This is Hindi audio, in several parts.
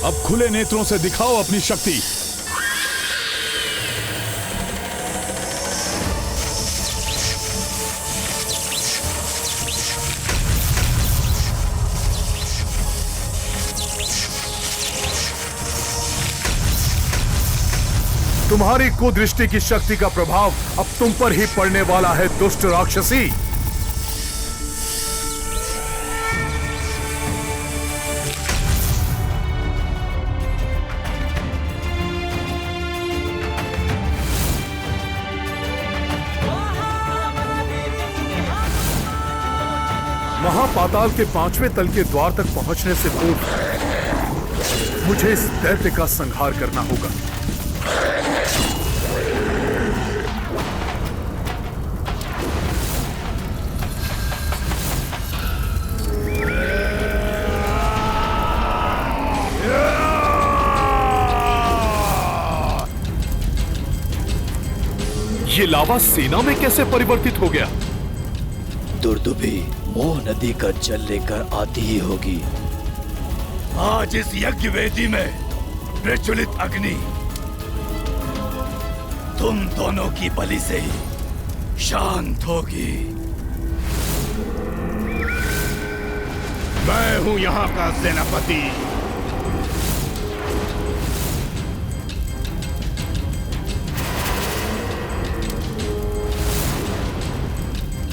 अब खुले नेत्रों से दिखाओ अपनी शक्ति। तुम्हारी कुदृष्टि की शक्ति का प्रभाव अब तुम पर ही पड़ने वाला है, दुष्ट राक्षसी। महापाताल के 5वें तल के द्वार तक पहुंचने से पूर्व मुझे इस दैत्य का संहार करना होगा। ये लावा सेना में कैसे परिवर्तित हो गया? दुर्दुभी मोह नदी का जल लेकर आती ही होगी। आज इस यज्ञ वेदी में प्रज्वलित अग्नि तुम दोनों की बलि से ही शांत होगी। मैं हूं यहाँ का सेनापति।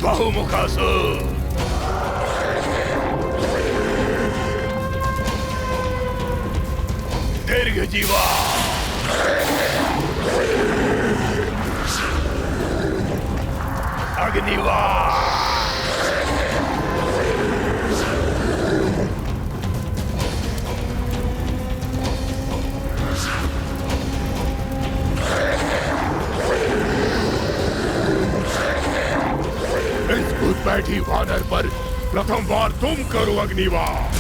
बहुमुखासुर, दीर्घजीवा, अग्निवार, बैठी वानर पर प्रथम बार तुम करो अग्निवार।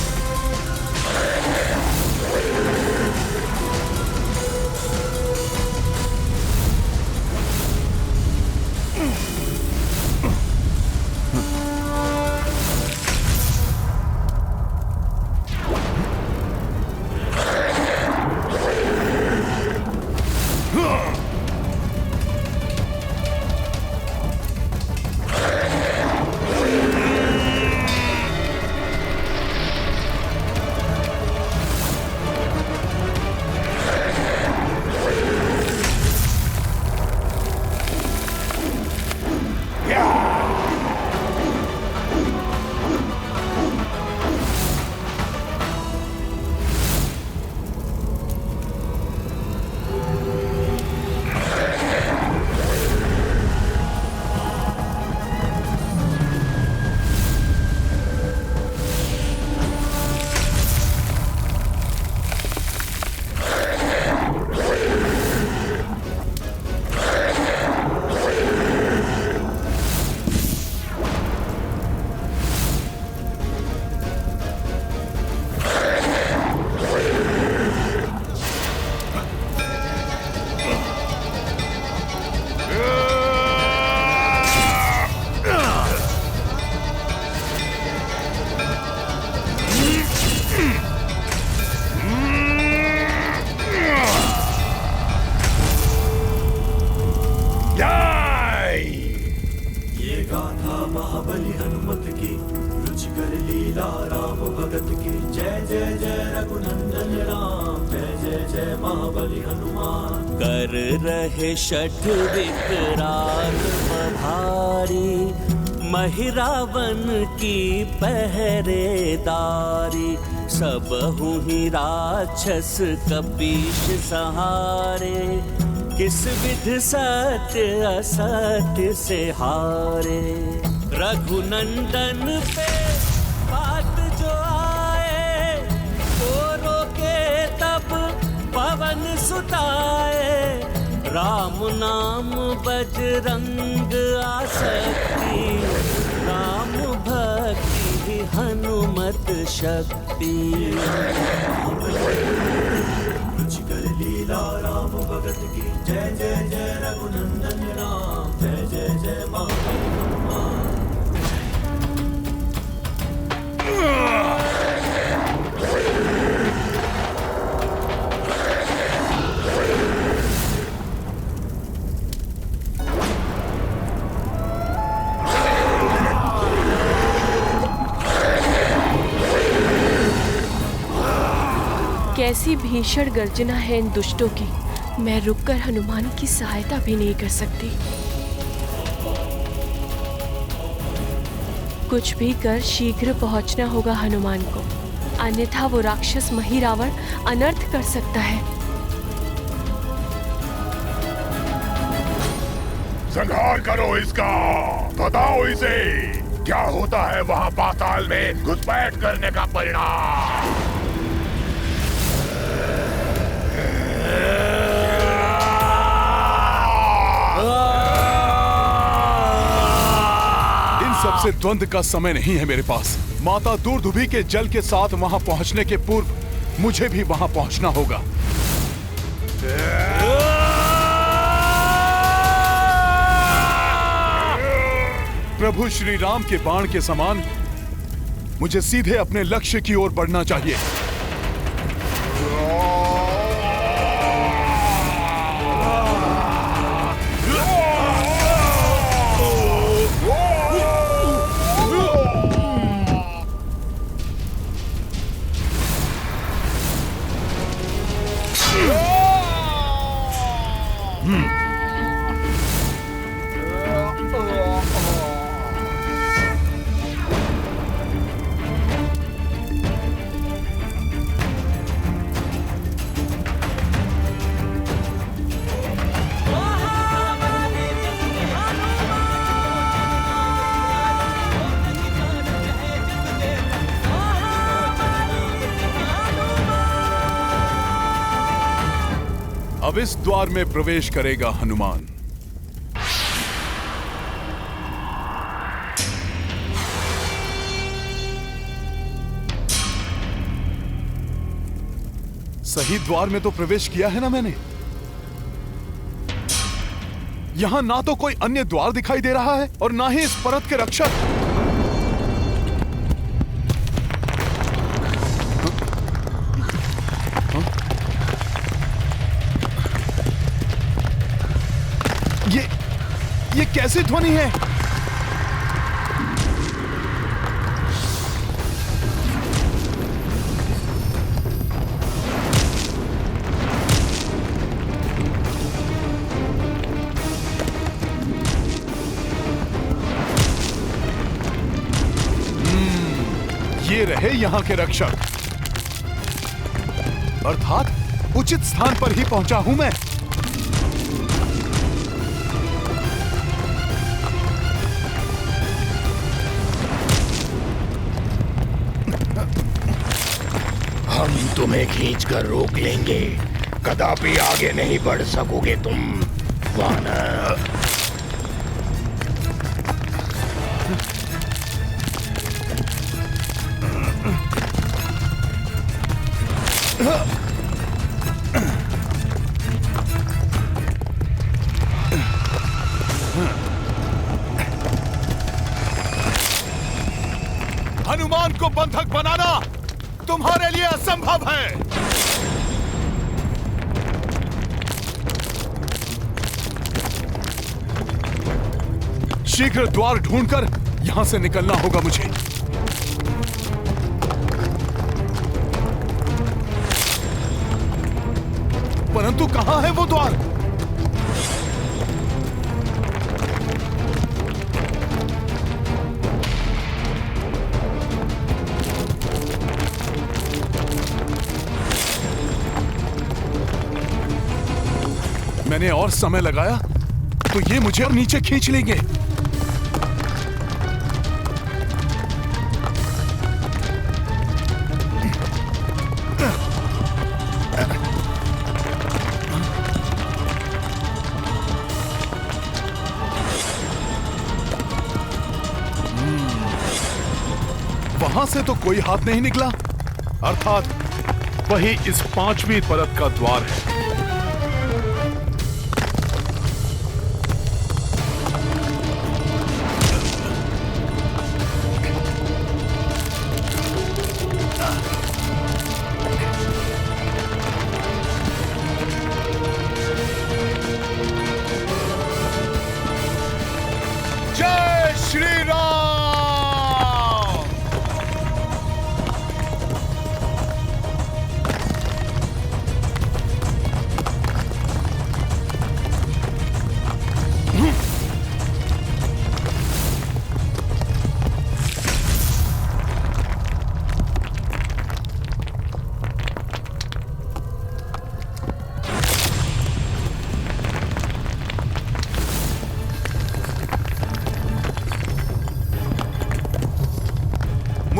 महाबली हनुमत की, रुचिकर लीला राम भगत की। जय जय जय रघुनंदन राम, जय जय जय महाबली हनुमान। कर रहे षठ विकराल भारी, महिरावन की पहरेदारी। सबहु ही राक्षस कपीश सहारे, किस विध सत्य असत्य से हारे। रघुनंदन पे बात जो आए, वो रोके तब पवन सुताए। राम नाम बजरंग आसक्ति, राम भक्ति हनुमत शक्ति। रुचिकर लीला राम भगत की। जय जय जय रघुनंदन राम, जय जय जय महाबली हनुमान। कैसी भीषण गर्जना है इन दुष्टों की। मैं रुककर हनुमान की सहायता भी नहीं कर सकती। कुछ भी कर शीघ्र पहुंचना होगा हनुमान को, अन्यथा वो राक्षस महिरावण अनर्थ कर सकता है। संहार करो इसका, बताओ इसे क्या होता है वहां पाताल में घुसपैठ करने का परिणाम। सबसे द्वंद्व का समय नहीं है मेरे पास। माता दूरदुभी के जल के साथ वहां पहुंचने के पूर्व मुझे भी वहां पहुंचना होगा। प्रभु श्री राम के बाण के समान मुझे सीधे अपने लक्ष्य की ओर बढ़ना चाहिए। अब इस द्वार में प्रवेश करेगा हनुमान। सही द्वार में तो प्रवेश किया है ना मैंने। यहां ना तो कोई अन्य द्वार दिखाई दे रहा है और ना ही इस परत के रक्षक। ये कैसी ध्वनि है? ये रहे यहां के रक्षक। अर्थात उचित स्थान पर ही पहुंचा हूं मैं। हम तुम्हें खींचकर रोक लेंगे, कदापि आगे नहीं बढ़ सकोगे तुम वानर। हनुमान को बंधक बनाना तुम्हारे लिए असंभव है। शीघ्र द्वार ढूंढकर यहां से निकलना होगा मुझे। परंतु कहां है वो द्वार? मैंने और समय लगाया तो ये मुझे और नीचे खींच लेंगे। वहां से तो कोई हाथ नहीं निकला, अर्थात वही इस 5वीं परत का द्वार है। जय श्री राम।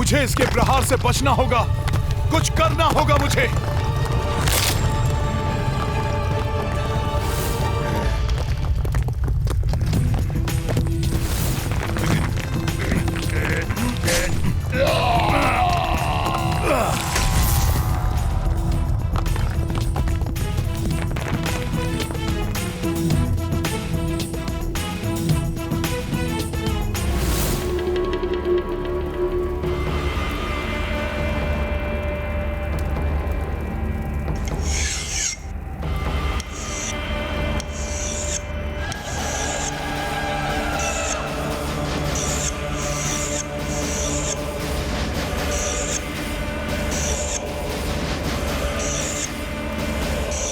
मुझे इसके प्रहार से बचना होगा, कुछ करना होगा मुझे।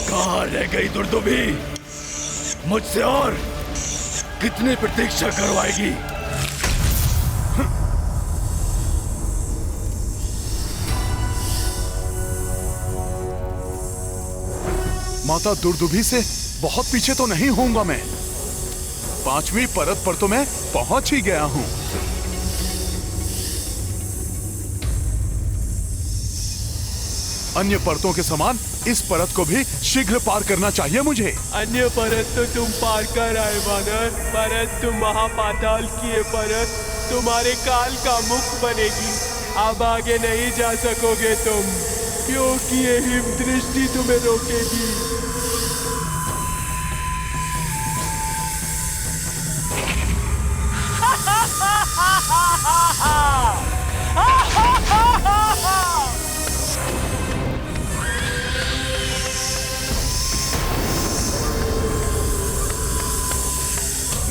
कहाँ रह गई दुर्दुभी? मुझसे और कितनी प्रतीक्षा करवाएगी? माता दुर्दुभी से बहुत पीछे तो नहीं होऊंगा मैं। 5वीं परत पर तो मैं पहुंच ही गया हूं। अन्य परतों के समान इस परत को भी शीघ्र पार करना चाहिए मुझे। अन्य परत तो तुम पार कर आए वानर, परंतु महापाताल की ये परत तुम्हारे काल का मुख बनेगी। अब आगे नहीं जा सकोगे तुम, क्योंकि ये हिम दृष्टि तुम्हें रोकेगी।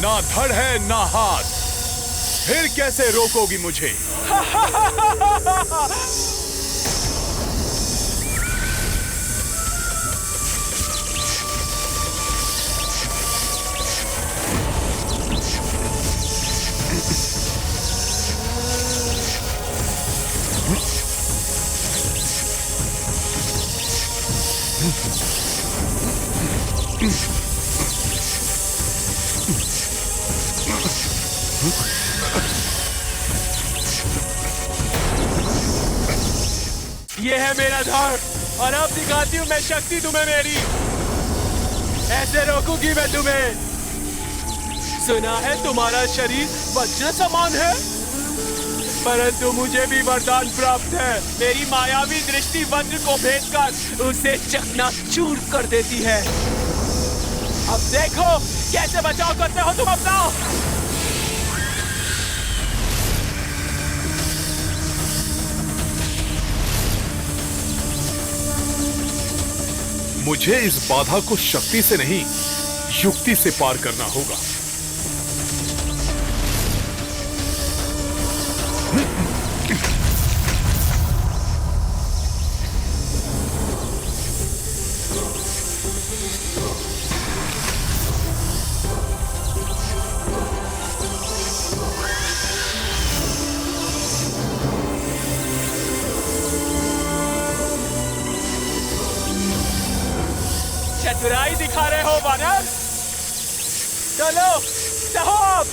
ना धड़ है ना हाथ, फिर कैसे रोकोगी मुझे? ये है मेरा धड़, और अब दिखाती हूँ मैं शक्ति तुम्हें मेरी। ऐसे रोकूंगी मैं तुम्हें। सुना है तुम्हारा शरीर वज्र समान है, परंतु मुझे भी वरदान प्राप्त है। मेरी मायावी दृष्टि वज्र को भेदकर उसे चकनाचूर कर देती है। अब देखो कैसे बचाव करते हो तुम अपना। मुझे इस बाधा को शक्ति से नहीं, युक्ति से पार करना होगा। चतुराई दिखा रहे हो वानर? चलो चाहो अब।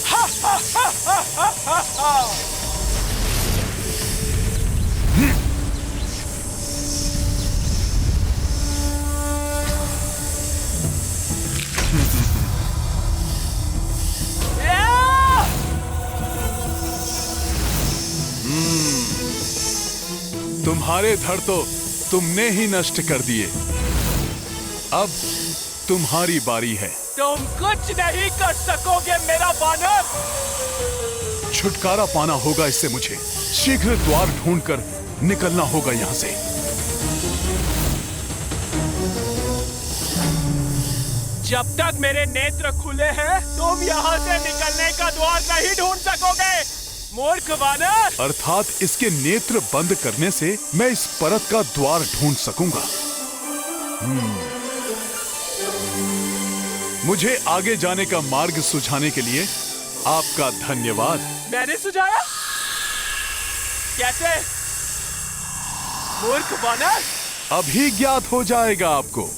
हा हा हा हा हा हा हा। तुम्हारे धड़ तो तुमने ही नष्ट कर दिए। अब तुम्हारी बारी है। तुम कुछ नहीं कर सकोगे मेरा वानर। छुटकारा पाना होगा इससे मुझे। शीघ्र द्वार ढूंढकर निकलना होगा यहां से। जब तक मेरे नेत्र खुले हैं तुम यहाँ से निकलने का द्वार नहीं ढूंढ सकोगे मूर्ख वानर। अर्थात इसके नेत्र बंद करने से मैं इस परत का द्वार ढूंढ सकूंगा। मुझे आगे जाने का मार्ग सुझाने के लिए आपका धन्यवाद। मैंने सुझाया? कैसे मूर्ख वानर? अभी ज्ञात हो जाएगा आपको।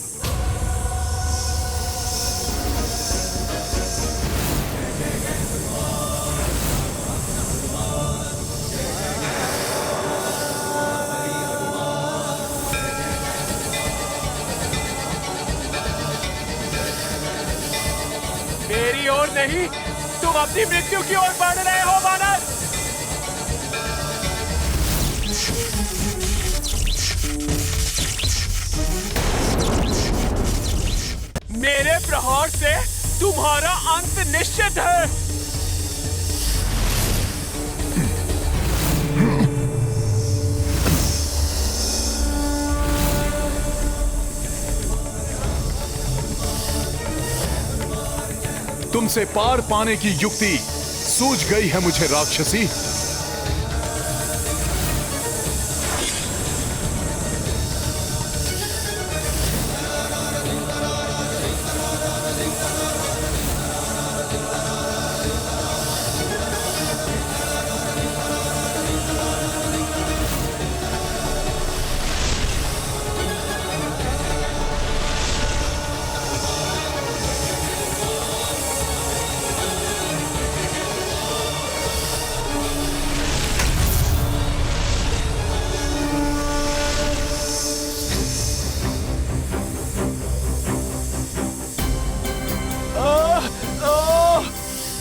नहीं, तुम अपनी मृत्यु की ओर बढ़ रहे हो वानर। मेरे प्रहार से तुम्हारा अंत निश्चित है। तुमसे पार पाने की युक्ति सूझ गई है मुझे राक्षसी।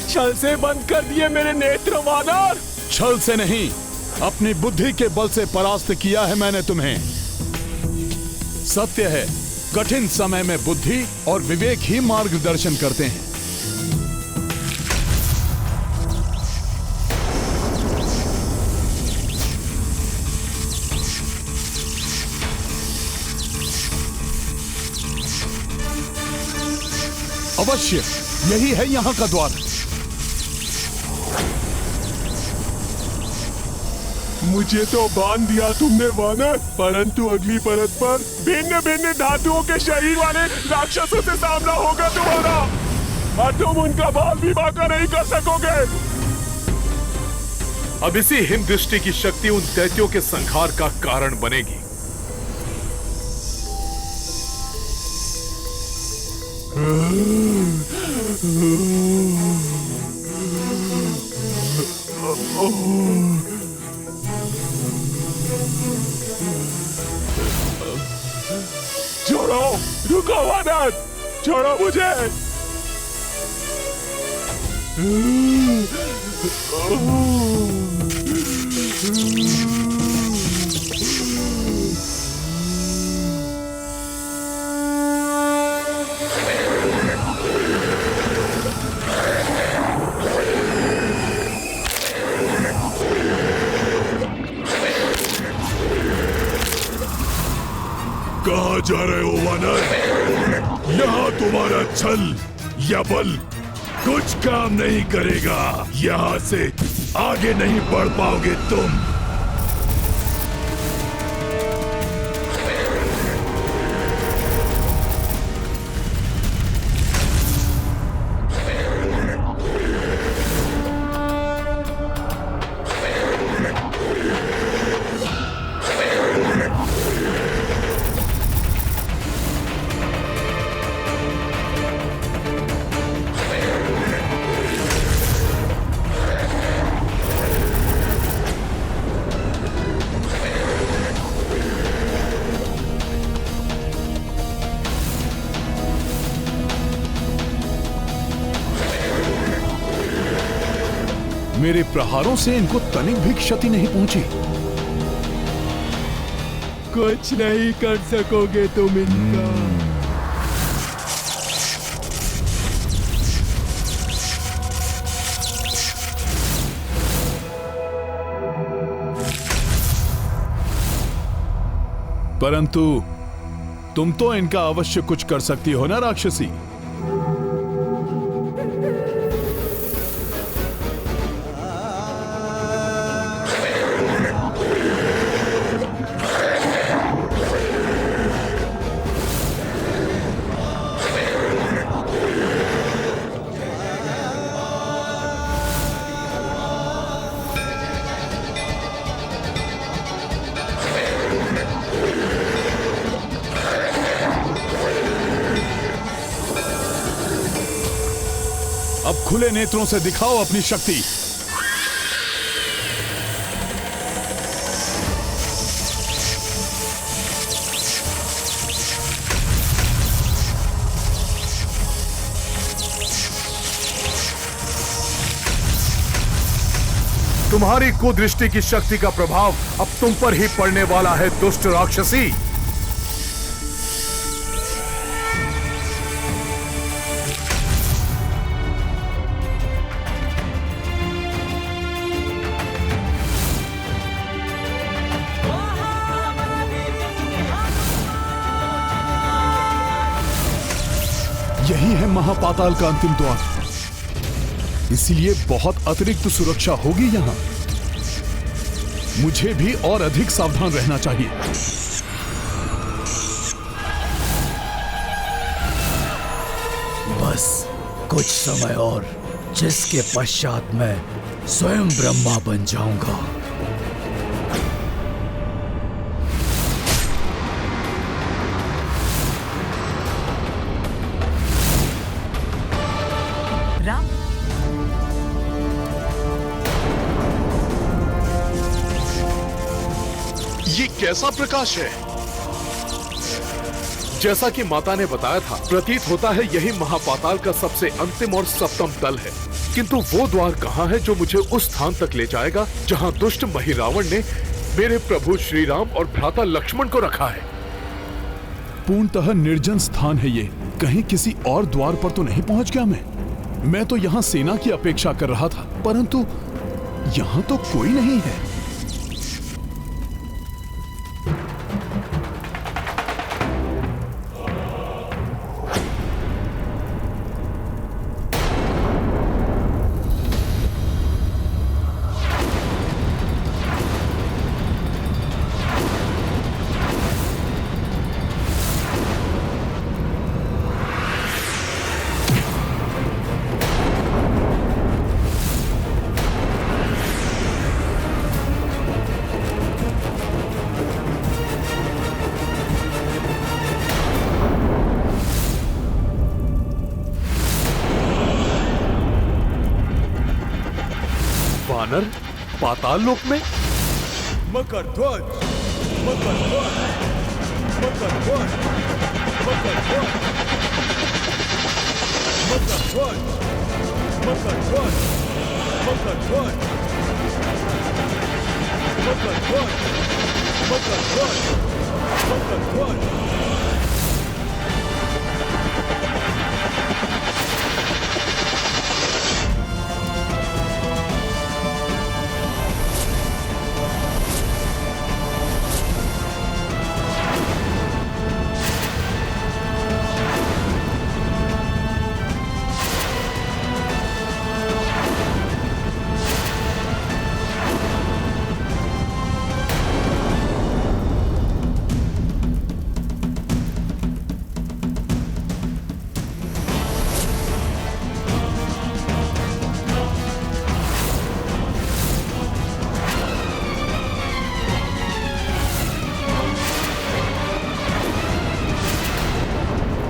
छल से बंद कर दिए मेरे नेत्र वानर। छल से नहीं, अपनी बुद्धि के बल से परास्त किया है मैंने तुम्हें। सत्य है, कठिन समय में बुद्धि और विवेक ही मार्गदर्शन करते हैं। अवश्य यही है यहाँ का द्वार। मुझे तो बांध दिया तुमने वानर, परंतु अगली परत पर भिन्न भिन्न धातुओं के शरीर वाले राक्षसों से सामना होगा तुम्हारा, और तुम उनका बाल भी बांका नहीं कर सकोगे। अब इसी हिम दृष्टि की शक्ति उन दैत्यों के संहार का कारण बनेगी। छोड़ो, रुको वानर, छोड़ो मुझे। कहाँ जा रहे हो वानर? यहाँ तुम्हारा छल या बल कुछ काम नहीं करेगा। यहाँ से आगे नहीं बढ़ पाओगे तुम। मेरे प्रहारों से इनको तनिक भी क्षति नहीं पहुंची। कुछ नहीं कर सकोगे तुम इनका। परंतु तुम तो इनका अवश्य कुछ कर सकती हो ना राक्षसी। अब खुले नेत्रों से दिखाओ अपनी शक्ति। तुम्हारी कुदृष्टि की शक्ति का प्रभाव अब तुम पर ही पड़ने वाला है, दुष्ट राक्षसी। यही है महापाताल का अंतिम द्वार, इसलिए बहुत अतिरिक्त सुरक्षा होगी यहां। मुझे भी और अधिक सावधान रहना चाहिए। बस कुछ समय और, जिसके पश्चात मैं स्वयं ब्रह्मा बन जाऊंगा। ये कैसा प्रकाश है? जैसा कि माता ने बताया था, प्रतीत होता है यही महापाताल का सबसे अंतिम और सप्तम तल है। किंतु वो द्वार कहाँ है जो मुझे उस स्थान तक ले जाएगा जहाँ दुष्ट महिरावण ने मेरे प्रभु श्री राम और भ्राता लक्ष्मण को रखा है? पूर्णतः निर्जन स्थान है ये। कहीं किसी और द्वार पर तो नहीं पहुंच गया मैं तो यहाँ सेना की अपेक्षा कर रहा था, परंतु यहाँ तो कोई नहीं है। वानर पाताल लोक में? मकर ध्वज, मकर ध्वज, मकर ध्वज, मकर ध्वज, मकर ध्वज, मकर ध्वज, मकर ध्वज, मकर ध्वज, मकर ध्वज, मकर ध्वज।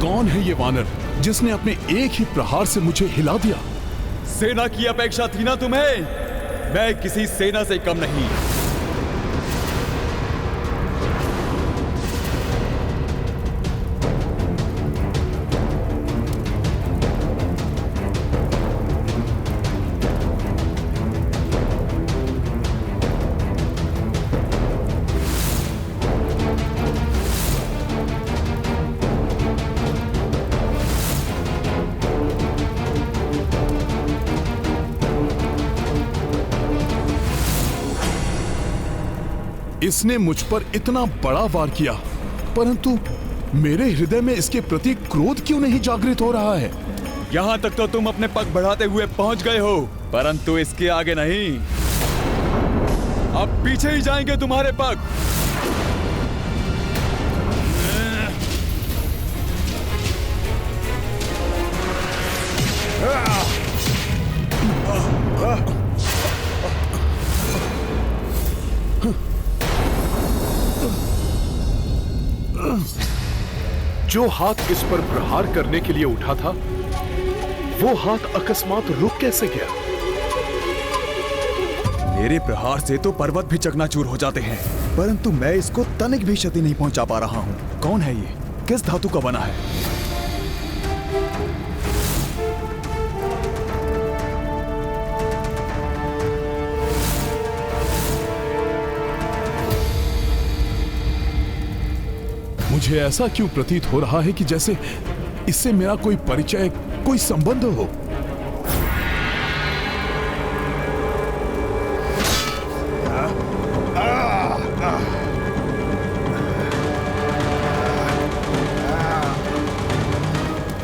कौन है ये वानर जिसने अपने एक ही प्रहार से मुझे हिला दिया? सेना की अपेक्षा थी ना तुम्हें? मैं किसी सेना से कम नहीं। इसने मुझ पर इतना बड़ा वार किया, परंतु मेरे हृदय में इसके प्रति क्रोध क्यों नहीं जागृत हो रहा है? यहां तक तो तुम अपने पग बढ़ाते हुए पहुंच गए हो, परंतु इसके आगे नहीं। अब पीछे ही जाएंगे तुम्हारे पग। जो हाथ इस पर प्रहार करने के लिए उठा था, वो हाथ अकस्मात रुक कैसे गया? मेरे प्रहार से तो पर्वत भी चकनाचूर हो जाते हैं, परंतु मैं इसको तनिक भी क्षति नहीं पहुंचा पा रहा हूं। कौन है ये? किस धातु का बना है? मुझे ऐसा क्यों प्रतीत हो रहा है कि जैसे इससे मेरा कोई परिचय, कोई संबंध हो।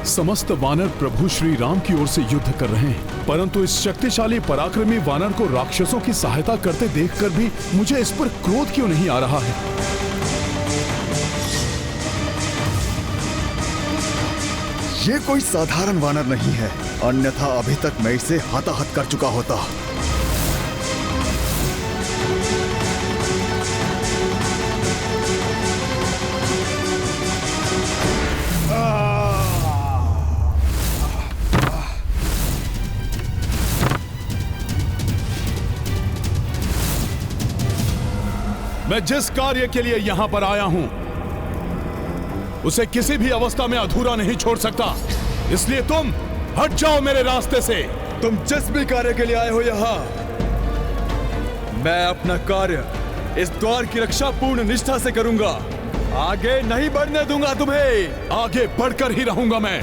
समस्त वानर प्रभु श्री राम की ओर से युद्ध कर रहे हैं, परंतु इस शक्तिशाली पराक्रमी वानर को राक्षसों की सहायता करते देखकर भी मुझे इस पर क्रोध क्यों नहीं आ रहा है। ये कोई साधारण वानर नहीं है, अन्यथा अभी तक मैं इसे हताहत कर चुका होता। मैं जिस कार्य के लिए यहां पर आया हूं उसे किसी भी अवस्था में अधूरा नहीं छोड़ सकता, इसलिए तुम हट जाओ मेरे रास्ते से। तुम जिस भी कार्य के लिए आए हो यहां, मैं अपना कार्य इस द्वार की रक्षा पूर्ण निष्ठा से करूंगा। आगे नहीं बढ़ने दूंगा तुम्हें। आगे बढ़कर ही रहूंगा मैं।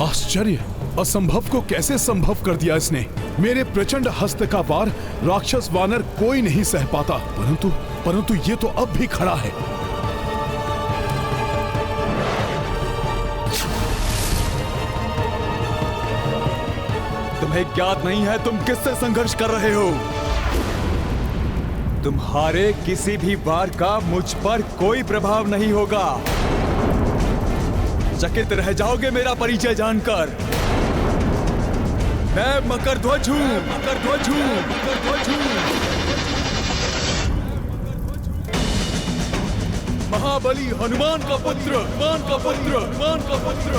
आश्चर्य, असंभव को कैसे संभव कर दिया इसने। मेरे प्रचंड हस्त का वार राक्षस वानर कोई नहीं सह पाता, परंतु ये तो अब भी खड़ा है। तुम्हें ज्ञात नहीं है तुम किससे संघर्ष कर रहे हो। तुम्हारे किसी भी वार का मुझ पर कोई प्रभाव नहीं होगा। चकित रह जाओगे मेरा परिचय जानकर। मैं मकरध्वज हूं, मकरध्वज हूं, मकरध्वज हूं। महाबली हनुमान का पुत्र, हनुमान का पुत्र, हनुमान का पुत्र।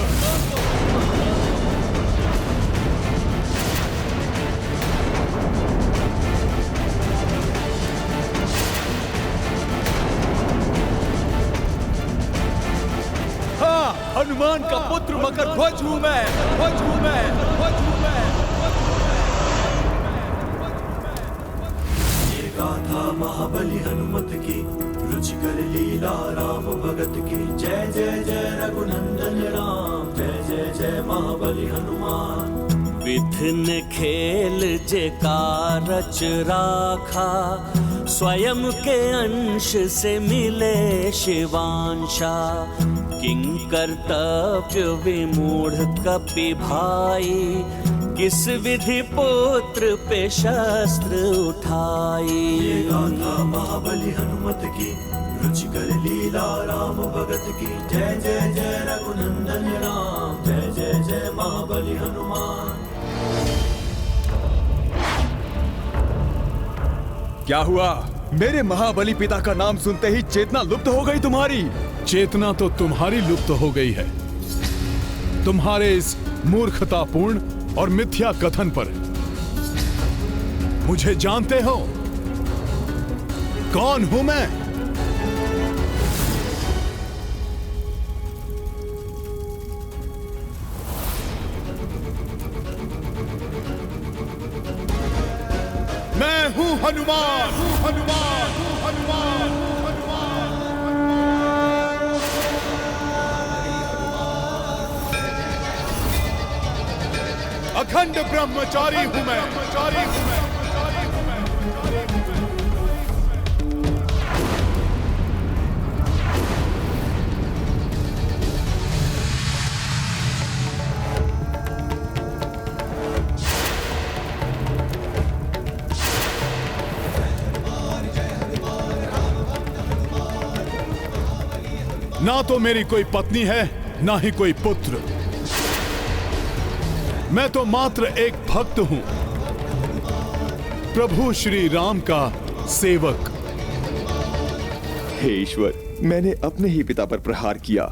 हनुमान का पुत्र मकरध्वज हूं मैं, ध्वज हूं मैं, ध्वज हूं मैं। ये गाथा महाबली हनुमत की, रुचिकर लीला राम भगत की। जय जय जय रघुनंदन राम, जय जय जय महाबली हनुमान। विधिन खेल जे कारच राखा, स्वयं के अंश से मिले शिवांशा। किंग कर्तव्य विमूढ़ कपि भाई, किस विधि पुत्र पे शस्त्र उठाई। ये गाथा महाबली हनुमत की, रुचिकर लीला राम भगत की। जय जय जय रघुनंदन राम, जय जय जय महाबली हनुमान। क्या हुआ? मेरे महाबली पिता का नाम सुनते ही चेतना लुप्त हो गई तुम्हारी। चेतना तो तुम्हारी लुप्त हो गई है, तुम्हारे इस मूर्खतापूर्ण और मिथ्या कथन पर। मुझे जानते हो कौन हूं मैं? मैं हूं हनुमान, हनुमान, हनुमान, हनुमान। अखंड ब्रह्मचारी हूं मैं, ब्रह्मचारी हूं मैं। ना तो मेरी कोई पत्नी है, ना ही कोई पुत्र। मैं तो मात्र एक भक्त हूं, प्रभु श्री राम का सेवक। हे ईश्वर, मैंने अपने ही पिता पर प्रहार किया।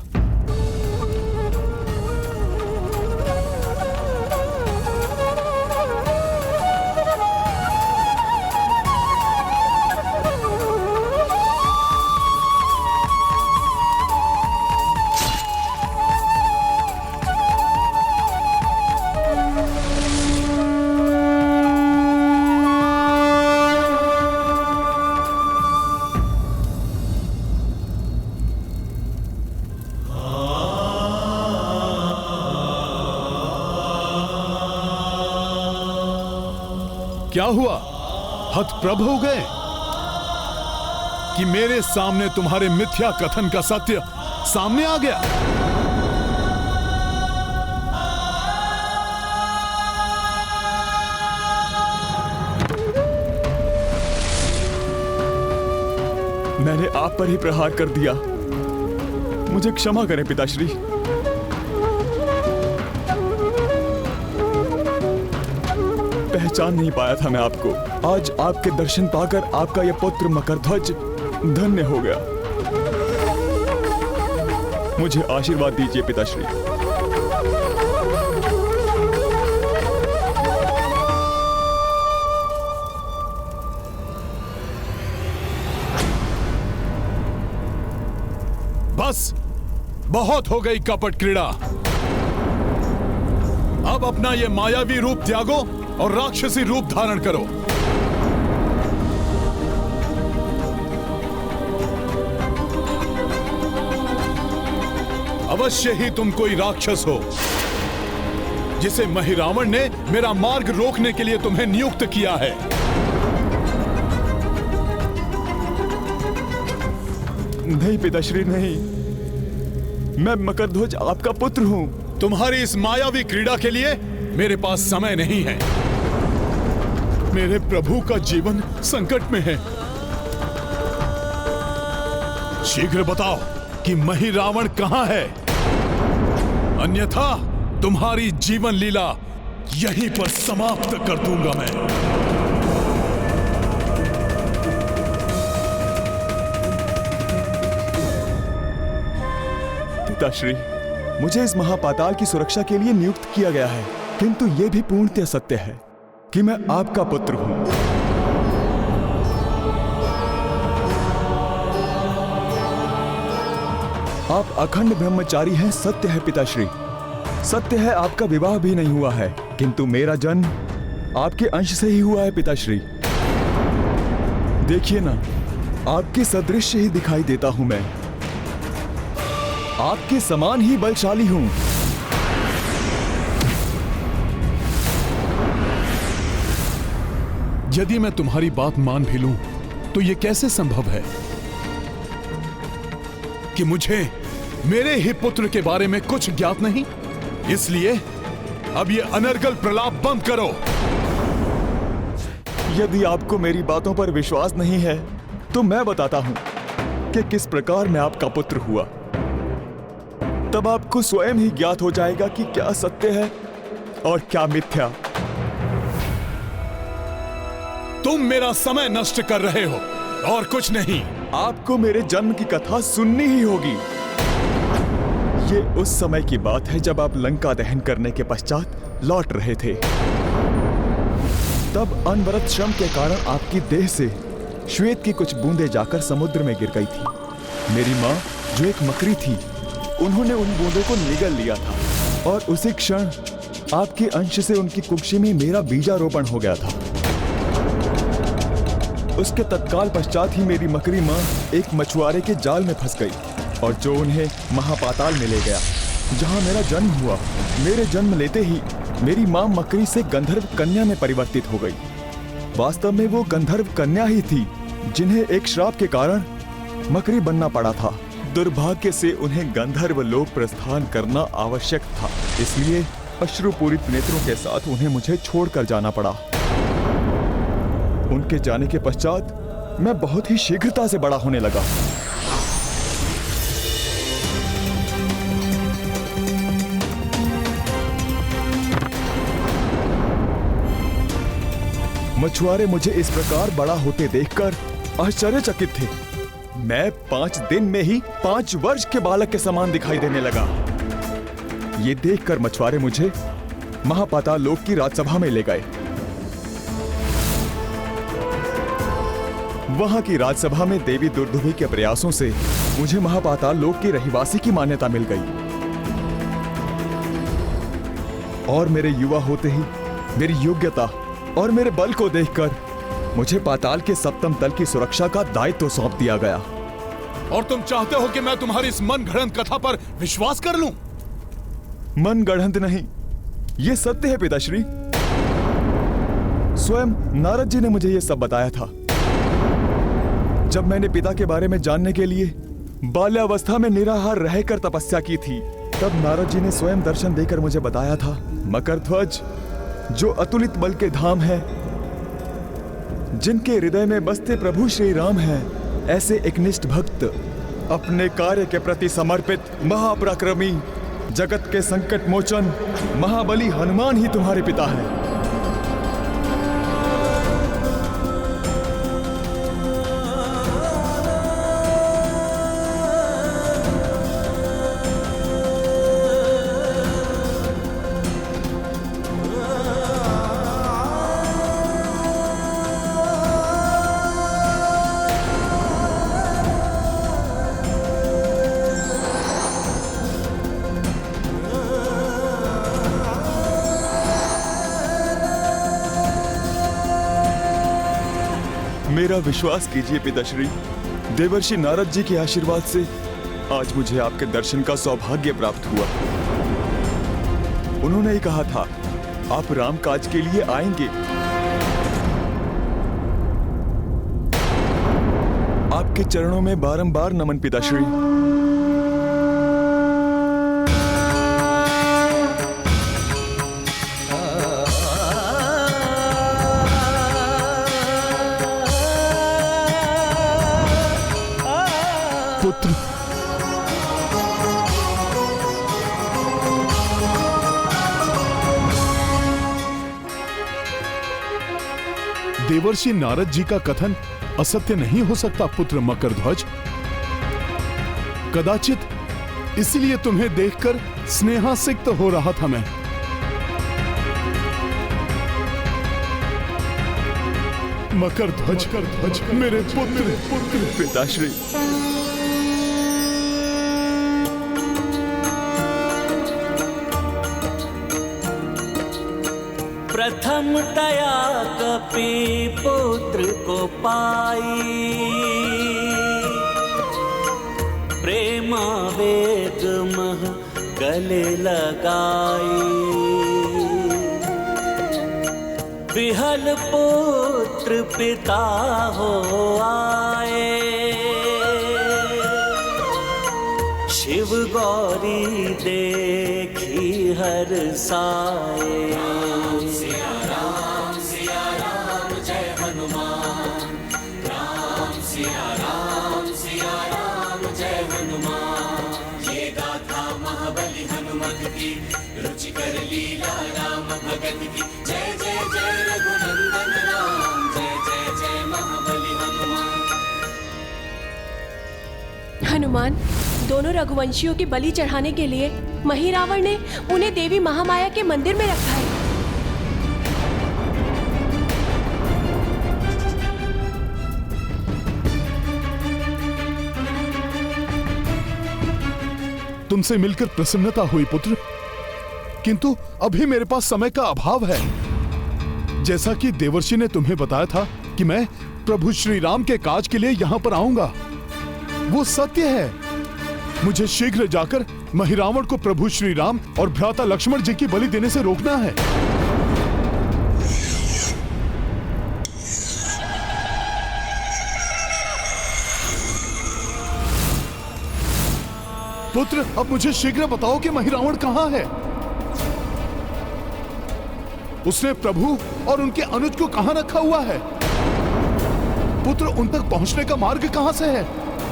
क्या हुआ? हतप्रभ हो गए कि मेरे सामने तुम्हारे मिथ्या कथन का सत्य सामने आ गया? मैंने आप पर ही प्रहार कर दिया। मुझे क्षमा करें पिताश्री। पहचान नहीं पाया था मैं आपको। आज आपके दर्शन पाकर आपका यह पुत्र मकरध्वज धन्य हो गया। मुझे आशीर्वाद दीजिए पिताश्री। बस बहुत हो गई कपट क्रीड़ा। अब अपना ये मायावी रूप त्यागो और राक्षसी रूप धारण करो। अवश्य ही तुम कोई राक्षस हो जिसे महिरावण ने मेरा मार्ग रोकने के लिए तुम्हें नियुक्त किया है। नहीं पिताश्री नहीं, मैं मकरध्वज आपका पुत्र हूं। तुम्हारी इस मायावी क्रीड़ा के लिए मेरे पास समय नहीं है। मेरे प्रभु का जीवन संकट में है। शीघ्र बताओ कि महिरावण कहां है, अन्यथा तुम्हारी जीवन लीला यहीं पर समाप्त कर दूंगा मैं। पिताश्री, मुझे इस महापाताल की सुरक्षा के लिए नियुक्त किया गया है, किंतु यह भी पूर्णतः सत्य है कि मैं आपका पुत्र हूं। आप अखंड ब्रह्मचारी हैं, सत्य है पिताश्री। सत्य है आपका विवाह भी नहीं हुआ है, किंतु मेरा जन्म आपके अंश से ही हुआ है पिताश्री। देखिए ना, आपके सदृश ही दिखाई देता हूं मैं। आपके समान ही बलशाली हूं। यदि मैं तुम्हारी बात मान भी लूं, तो यह कैसे संभव है कि मुझे मेरे ही पुत्र के बारे में कुछ ज्ञात नहीं? इसलिए अब यह अनर्गल प्रलाप बंद करो। यदि आपको मेरी बातों पर विश्वास नहीं है, तो मैं बताता हूं कि किस प्रकार मैं आपका पुत्र हुआ। तब आपको स्वयं ही ज्ञात हो जाएगा कि क्या सत्य है और क्या मिथ्या। तुम मेरा समय नष्ट कर रहे हो और कुछ नहीं। आपको मेरे जन्म की कथा सुननी ही होगी। ये उस समय की बात है जब आप लंका दहन करने के पश्चात लौट रहे थे। तब अनवरत श्रम के कारण आपकी देह से श्वेत की कुछ बूंदें जाकर समुद्र में गिर गई थी। मेरी माँ, जो एक मकरी थी, उन्होंने उन बूंदों को निगल लिया था और उसी क्षण आपके अंश से उनकी कुक्षी में मेरा बीजारोपण हो गया था। उसके तत्काल पश्चात ही मेरी मकरी माँ एक मछुआरे के जाल में फंस गई और जो उन्हें महापाताल में ले गया, जहाँ मेरा जन्म हुआ। मेरे जन्म लेते ही मेरी माँ मकरी से गंधर्व कन्या में परिवर्तित हो गई। वास्तव में वो गंधर्व कन्या ही थी जिन्हें एक श्राप के कारण मकरी बनना पड़ा था। दुर्भाग्य से उन्हें गंधर्व लोक प्रस्थान करना आवश्यक था, इसलिए अश्रुपूरित नेत्रों के साथ उन्हें मुझे छोड़कर जाना पड़ा। उनके जाने के पश्चात मैं बहुत ही शीघ्रता से बड़ा होने लगा। मछुआरे मुझे इस प्रकार बड़ा होते देखकर आश्चर्यचकित थे। मैं 5 दिन में ही 5 वर्ष के बालक के समान दिखाई देने लगा। ये देखकर मछुआरे मुझे महापाताल लोक की राजसभा में ले गए। वहां की राजसभा में देवी दुर्दुभि के प्रयासों से मुझे महापाताल लोक की रहिवासी की मान्यता मिल गई और मेरे युवा होते ही मेरी योग्यता और मेरे बल को देखकर मुझे पाताल के सप्तम तल की सुरक्षा का दायित्व सौंप दिया गया। और तुम चाहते हो कि मैं तुम्हारी इस मन गढ़ंत कथा पर विश्वास कर लूं? मन गढ़ंत नहीं, यह सत्य है पिताश्री। स्वयं नारद जी ने मुझे ये सब बताया था। जब मैंने पिता के बारे में जानने के लिए बाल्यावस्था में निराहार रहकर तपस्या की थी, तब नारद जी ने स्वयं दर्शन देकर मुझे बताया था, मकरध्वज जो अतुलित बल के धाम है, जिनके हृदय में बसते प्रभु श्री राम हैं, ऐसे एकनिष्ठ भक्त अपने कार्य के प्रति समर्पित महापराक्रमी जगत के संकट मोचन महाबली हनुमान ही तुम्हारे पिता हैं। मेरा विश्वास कीजिए पिताश्री, देवर्षि नारद जी के आशीर्वाद से आज मुझे आपके दर्शन का सौभाग्य प्राप्त हुआ। उन्होंने ही कहा था आप राम काज के लिए आएंगे। आपके चरणों में बारंबार नमन पिताश्री। पुत्र, देवर्षि नारद जी का कथन असत्य नहीं हो सकता पुत्र मकरध्वज। कदाचित इसलिए तुम्हें देखकर स्नेहासिक्त हो रहा था मैं। मकरध्वज, मेरे पुत्र। पिताश्री, प्रथम दया कपि पुत्र को पाई, प्रेमावेग मह गले लगाई। विहल पुत्र पिता हो आए, शिव गौरी देखी हर साए। राम सिया राम जय हनुमान, राम सिया राम जय हनुमान। ये गाथा महाबली हनुमत की, रुचिकर लीला राम भगत की। जय जय जय रघुनंदन राम, जय जय जय महाबली हनुमान। हनुमान, दोनों रघुवंशियों की बलि चढ़ाने के लिए महिरावण ने उन्हें देवी महामाया के मंदिर में रखा है। तुमसे मिलकर प्रसन्नता हुई पुत्र, किंतु अभी मेरे पास समय का अभाव है। जैसा कि देवर्षि ने तुम्हें बताया था कि मैं प्रभु श्री राम के काज के लिए यहां पर आऊंगा, वो सत्य है। मुझे शीघ्र जाकर महिरावण को प्रभु श्री राम और भ्राता लक्ष्मण जी की बलि देने से रोकना है। पुत्र, अब मुझे शीघ्र बताओ कि महिरावण कहां है? उसने प्रभु और उनके अनुज को कहां रखा हुआ है? पुत्र, उन तक पहुंचने का मार्ग कहां से है?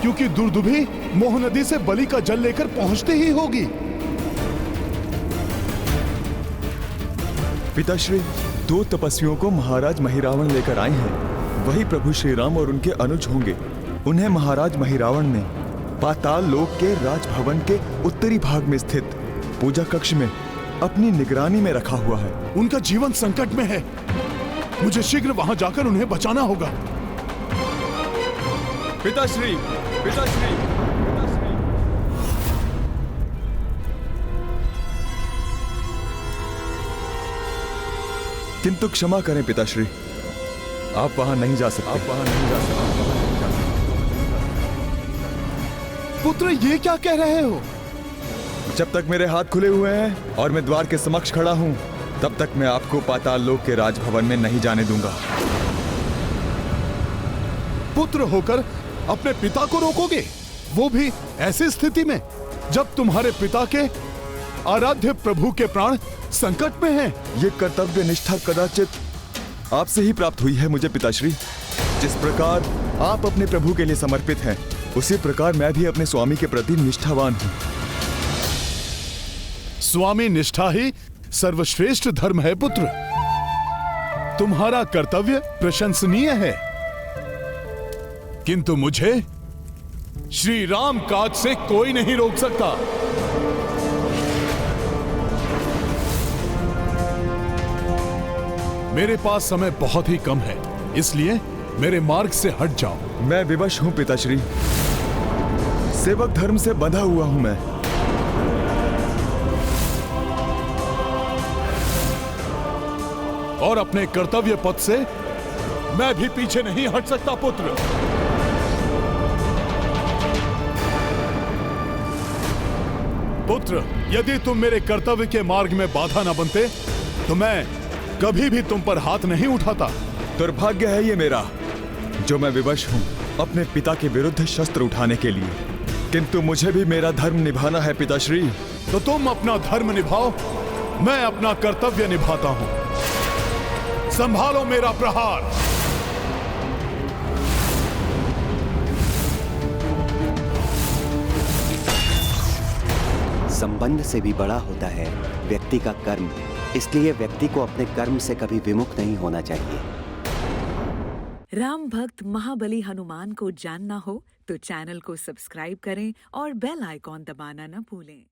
क्योंकि दुर्दुभी मोह नदी से बलि का जल लेकर पहुंचते ही होगी। पिताश्री, 2 तपस्वियों को महाराज महिरावण लेकर आए हैं। वही प्रभु श्री राम और उनके अनुज होंगे। उन्हें महाराज महिरावण ने पाताल लोक के राजभवन के उत्तरी भाग में स्थित पूजा कक्ष में अपनी निगरानी में रखा हुआ है। उनका जीवन संकट में है। मुझे शीघ्र वहां जाकर उन्हें बचाना होगा। पिताश्री, पिताश्री, किंतु क्षमा करें पिताश्री, आप वहां नहीं जा सकते। पुत्र, ये क्या कह रहे हो? जब तक मेरे हाथ खुले हुए हैं और मैं द्वार के समक्ष खड़ा हूं, तब तक मैं आपको पाताल लोक के राजभवन में नहीं जाने दूंगा। पुत्र होकर अपने पिता को रोकोगे, वो भी ऐसी स्थिति में जब तुम्हारे पिता के आराध्य प्रभु के प्राण संकट में हैं। ये कर्तव्य निष्ठा कदाचित आपसे ही प्राप्त हुई है मुझे पिताश्री। जिस प्रकार आप अपने प्रभु के लिए समर्पित हैं, उसी प्रकार मैं भी अपने स्वामी के प्रति निष्ठावान हूँ। स्वामी निष्ठा ही सर्वश्रेष्ठ धर्म है पुत्र। तुम्हारा कर्तव्य प्रशंसनीय है, किंतु मुझे श्री राम काज से कोई नहीं रोक सकता। मेरे पास समय बहुत ही कम है, इसलिए मेरे मार्ग से हट जाओ। मैं विवश हूँ पिताश्री, सेवक धर्म से बंधा हुआ हूँ मैं। और अपने कर्तव्य पथ से मैं भी पीछे नहीं हट सकता पुत्र। पुत्र, यदि तुम मेरे कर्तव्य के मार्ग में बाधा न बनते तो मैं कभी भी तुम पर हाथ नहीं उठाता। दुर्भाग्य है ये मेरा, जो मैं विवश हूँ अपने पिता के विरुद्ध शस्त्र उठाने के लिए, किंतु मुझे भी मेरा धर्म निभाना है पिताश्री। तो तुम अपना धर्म निभाओ, मैं अपना कर्तव्य निभाता हूँ। संभालो मेरा प्रहार। संबंध से भी बड़ा होता है व्यक्ति का कर्म, इसलिए व्यक्ति को अपने कर्म से कभी विमुख नहीं होना चाहिए। राम भक्त महाबली हनुमान को जानना हो तो चैनल को सब्सक्राइब करें और बेल आइकॉन दबाना न भूलें।